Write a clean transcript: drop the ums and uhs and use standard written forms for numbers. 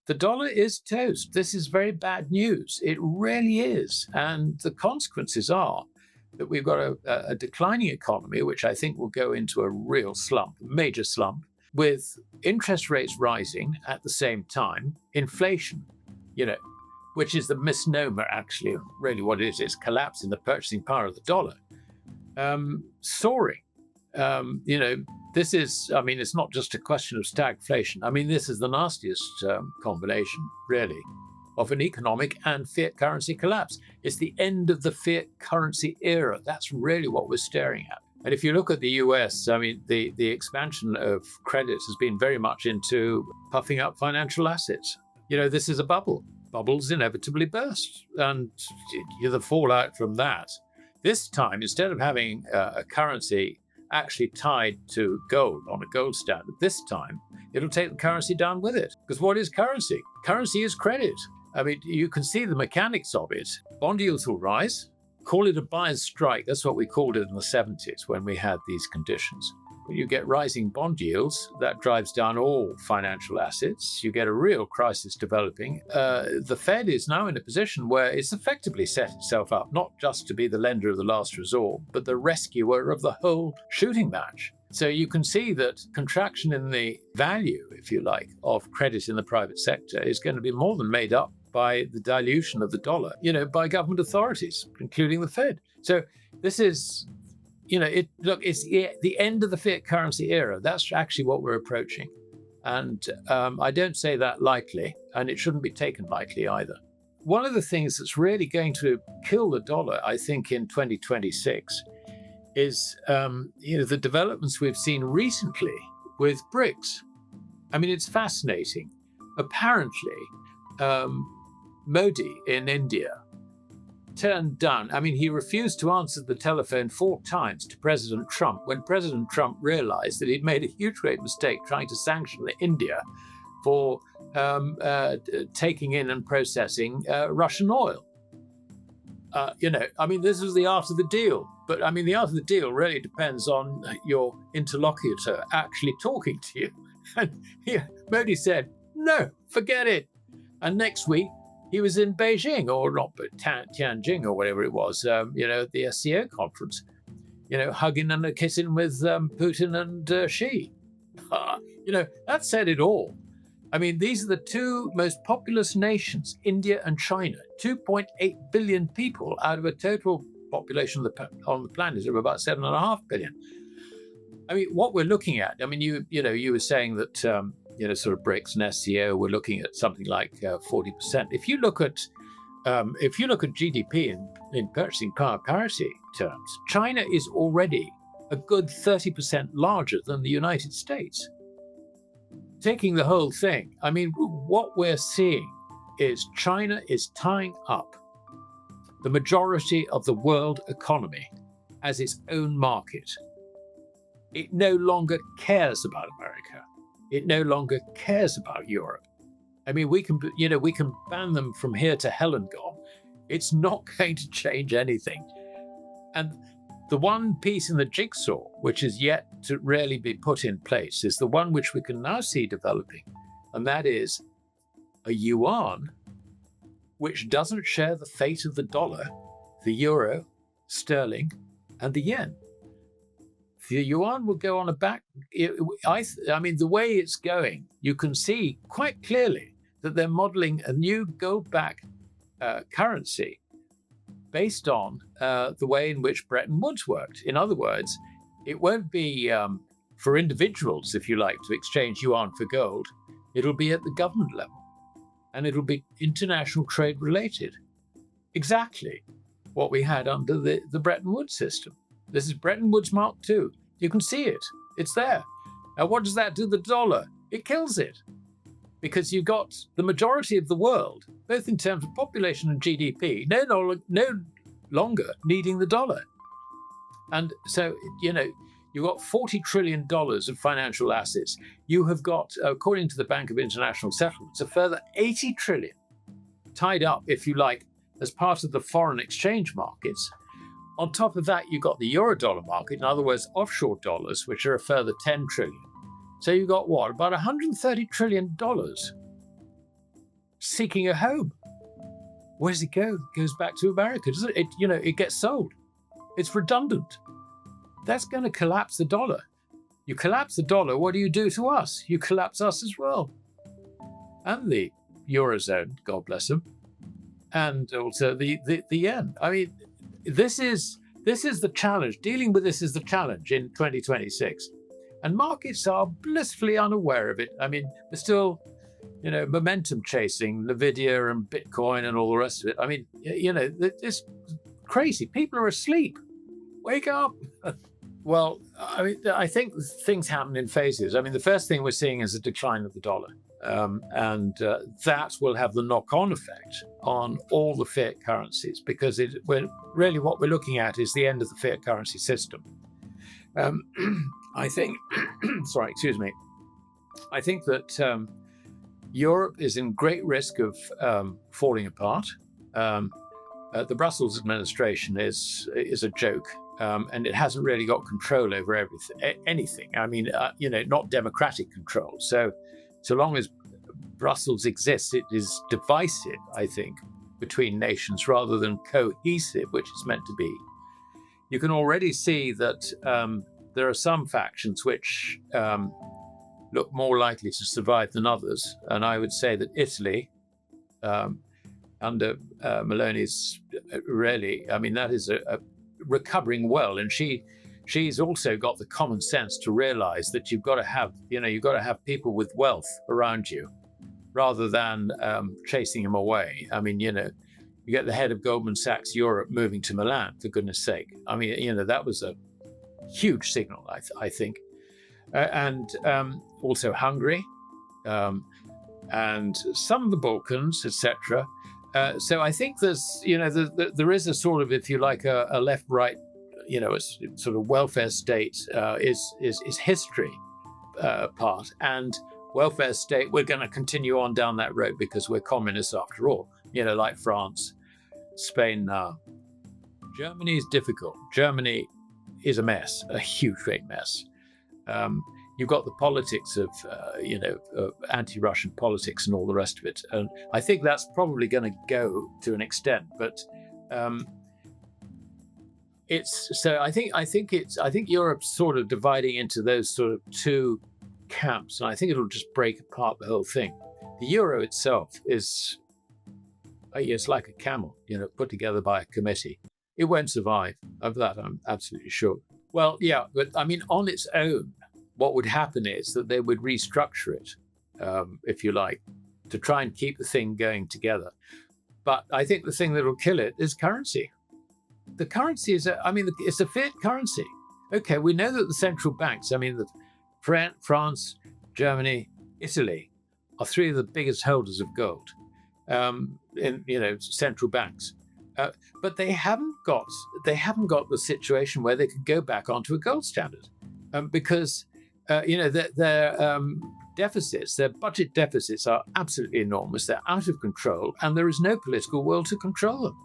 The dollar is toast. This is very bad news. It really is. And the consequences are that we've got a declining economy, which I think will go into a real slump, a major slump, with interest rates rising at the same time, inflation, which is the misnomer, actually, really what it is collapsing the purchasing power of the dollar, soaring. This is, it's not just a question of stagflation. This is the nastiest combination, really, of an economic and fiat currency collapse. It's the end of the fiat currency era. That's really what we're staring at. And if you look at the US, the expansion of credit has been very much into puffing up financial assets. This is a bubble. Bubbles inevitably burst. And the fallout from that, this time, instead of having a currency actually tied to gold on a gold standard, this time it'll take the currency down with it. Because what is currency? Currency is credit. You can see the mechanics of it. Bond yields will rise. Call it a buyer's strike. That's what we called it in the 70s when we had these conditions. When you get rising bond yields, that drives down all financial assets. You get a real crisis developing. The Fed is now in a position where it's effectively set itself up, not just to be the lender of the last resort, but the rescuer of the whole shooting match. So you can see that contraction in the value, if you like, of credit in the private sector is going to be more than made up by the dilution of the dollar, by government authorities, including the Fed. So this is, it's the end of the fiat currency era. That's actually what we're approaching. And I don't say that lightly, and it shouldn't be taken lightly either. One of the things that's really going to kill the dollar, I think, in 2026 is, the developments we've seen recently with BRICS. It's fascinating. Apparently, Modi in India turned down, he refused to answer the telephone 4 times to President Trump when President Trump realized that he'd made a huge great mistake trying to sanction India for taking in and processing Russian oil. This was the art of the deal. But the art of the deal really depends on your interlocutor actually talking to you. And Modi said, no, forget it. And next week, he was in Beijing, or not, but Tianjin, or whatever it was, the SCO conference, hugging and kissing with Putin and Xi. That said it all. These are the 2 most populous nations, India and China, 2.8 billion people out of a total population on the planet of about 7.5 billion. What we're looking at, you were saying that, sort of BRICS and SCO, we're looking at something like 40%. If you look at GDP in purchasing power parity terms, China is already a good 30% larger than the United States. Taking the whole thing, what we're seeing is China is tying up the majority of the world economy as its own market. It no longer cares about America. It no longer cares about Europe. We can ban them from here to hell and gone. It's not going to change anything. And the one piece in the jigsaw which is yet to really be put in place is the one which we can now see developing, and that is a yuan which doesn't share the fate of the dollar, the euro, sterling, and the yen. The yuan will go on a back. The way it's going, you can see quite clearly that they're modeling a new gold-backed currency based on the way in which Bretton Woods worked. In other words, it won't be for individuals, if you like, to exchange yuan for gold. It'll be at the government level, and it'll be international trade related. Exactly what we had under the Bretton Woods system. This is Bretton Woods Mark II. You can see it. It's there. Now, what does that do to the dollar? It kills it. Because you've got the majority of the world, both in terms of population and GDP, no longer needing the dollar. And so, you've got $40 trillion of financial assets. You have got, according to the Bank of International Settlements, a further 80 trillion tied up, if you like, as part of the foreign exchange markets. On top of that, you've got the euro-dollar market, in other words, offshore dollars, which are a further 10 trillion. So you've got what? About $130 trillion seeking a home. Where does it go? It goes back to America, doesn't it? It gets sold. It's redundant. That's going to collapse the dollar. You collapse the dollar, what do you do to us? You collapse us as well. And the Eurozone, God bless them. And also the yen. I mean, this is the challenge. Dealing with this is the challenge in 2026. And markets are blissfully unaware of it. I mean, we're still, momentum chasing Nvidia and Bitcoin and all the rest of it. I mean, it's crazy. People are asleep. Wake up. Well, I think things happen in phases. I mean, the first thing we're seeing is a decline of the dollar. And that will have the knock-on effect on all the fiat currencies, because really what we're looking at is the end of the fiat currency system. I think, sorry, excuse me. I think that Europe is in great risk of falling apart. The Brussels administration is a joke, and it hasn't really got control over anything. I mean, not democratic control. So long as Brussels exists, it is divisive, I think, between nations rather than cohesive, which it's meant to be. You can already see that there are some factions which look more likely to survive than others. And I would say that Italy, under Meloni's that is a recovering well. And she's also got the common sense to realize that you've got to have people with wealth around you rather than chasing them away. I mean, you get the head of Goldman Sachs Europe moving to Milan, for goodness sake. I mean, that was a huge signal, I think. And also Hungary and some of the Balkans, etc. So I think there's, there is a sort of, if you like, a left-right, a sort of welfare state is history part, and welfare state, we're going to continue on down that road because we're communists after all, like France, Spain now. Germany is difficult. Germany is a mess, a huge, great mess. You've got the politics of, anti-Russian politics and all the rest of it. And I think that's probably going to go to an extent, but I think Europe's sort of dividing into those sort of two camps, and I think it'll just break apart the whole thing. The euro itself is, it's like a camel, put together by a committee. It won't survive. Of that, I'm absolutely sure. Well, yeah, but I mean, on its own, what would happen is that they would restructure it, if you like, to try and keep the thing going together. But I think the thing that will kill it is currency. The currency is, it's a fiat currency. Okay, we know that the central banks, France, Germany, Italy, are three of the biggest holders of gold in central banks. But they haven't got the situation where they could go back onto a gold standard because their deficits, their budget deficits, are absolutely enormous. They're out of control, and there is no political will to control them.